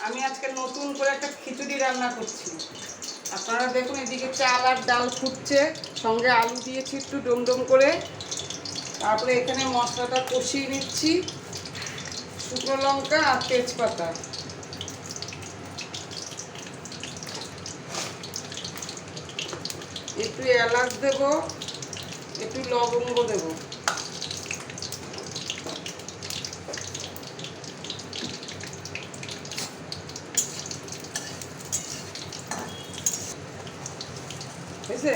আমি আজকে নতুন করে একটা খিচুড়ি রান্না করছি। আপনারা দেখুন, এদিকে চাল আর ডাল ফুটছে, সঙ্গে আলু দিয়েছি একটু ডোম করে। তারপরে এখানে মশলাটা কষিয়ে নিচ্ছি, শুকনো লঙ্কা আর তেজপাতা। একটু এলাচ দেব, একটু লবঙ্গ দেব। বুঝছে?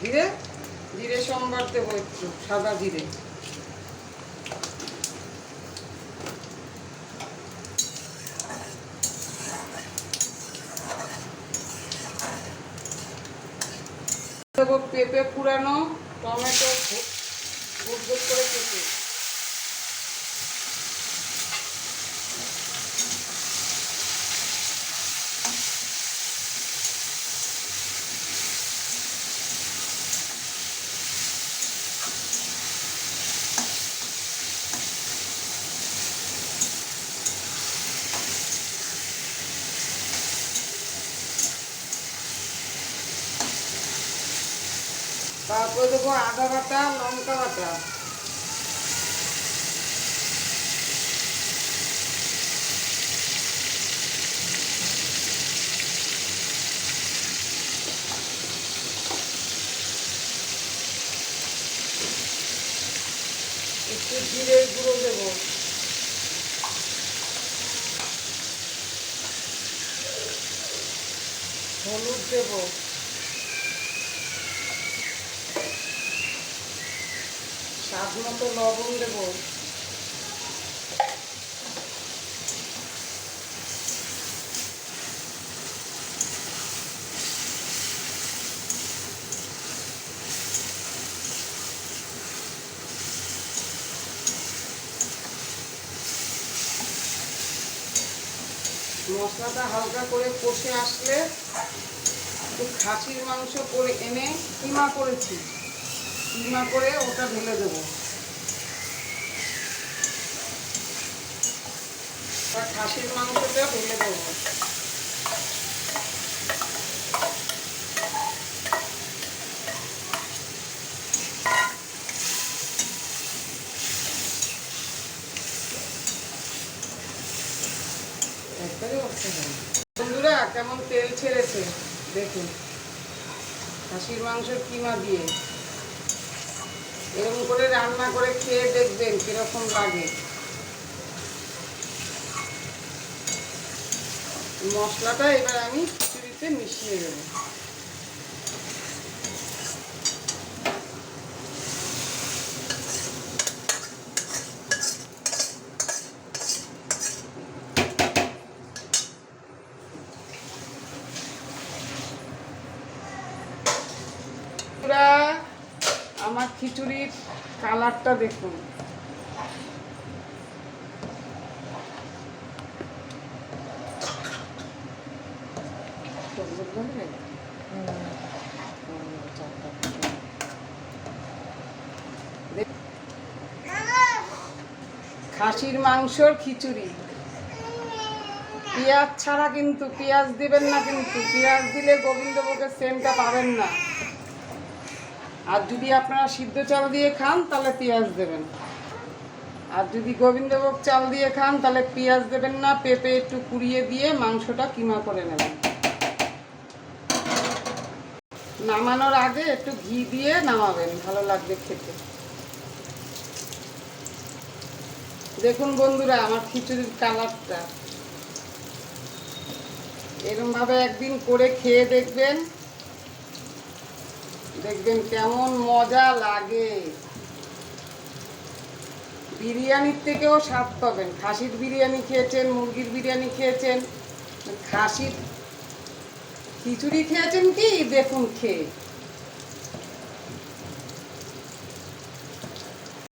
জিরে জিরে সম্বার দেবো, একটু সাদা জিরে। দেবো পেঁপে কুড়ানো, টমেটো গোট গোট করে কেটে। তারপরে দেবো আদা বাটা, লঙ্কা বাটা। একটু জিরের গুঁড়ো দেবো। হলুদ দেবো। স্বাদ মতো লবণ দেবো। মশলাটা হালকা করে কষে আসলে একটু খাসির মাংস করে এনে কিমা করেছি, কিমা করে ওটা ঢেলে দেবো। খাসির মাংসটা ঢেলে দেবো। বন্ধুরা, কেমন তেল ছেড়েছে দেখুন, খাসির মাংসের কিমা দিয়ে। এরকম করে রান্না করে খেয়ে দেখবেন কিরকম লাগে। মশলাটা এবার আমি খিচুড়িতে মিশিয়ে দেবো। আমার খিচুড়ির কালারটা দেখুন। খাসির মাংসর খিচুড়ি, পেঁয়াজ ছাড়া কিন্তু, পেঁয়াজ দিবেন না কিন্তু, পেঁয়াজ দিলে গোবিন্দভোগের সেন্টটা পাবেন না। আর যদি আপনারা সিদ্ধ চাল দিয়ে খান তাহলে পেঁয়াজ দেবেন, আর যদি গোবিন্দভোগ চাল দিয়ে খান তাহলে পেঁয়াজ দেবেন না। পেঁপে একটু কুড়িয়ে দিয়ে মাংসটা কিমা করে নেবেন। নামানোর আগে একটু ঘি দিয়ে নামাবেন, ভালো লাগবে খেতে। দেখুন বন্ধুরা, আমার খিচুড়ির কালারটা। এরকমভাবে একদিন করে খেয়ে দেখবেন, দেখবেন কেমন মজা লাগে। বিরিয়ানির থেকেও স্বাদ পাবেন। খাসির বিরিয়ানি খেয়েছেন, মুরগির বিরিয়ানি খেয়েছেন, খাসির খিচুড়ি খেয়েছেন কি দেখুন খেয়ে।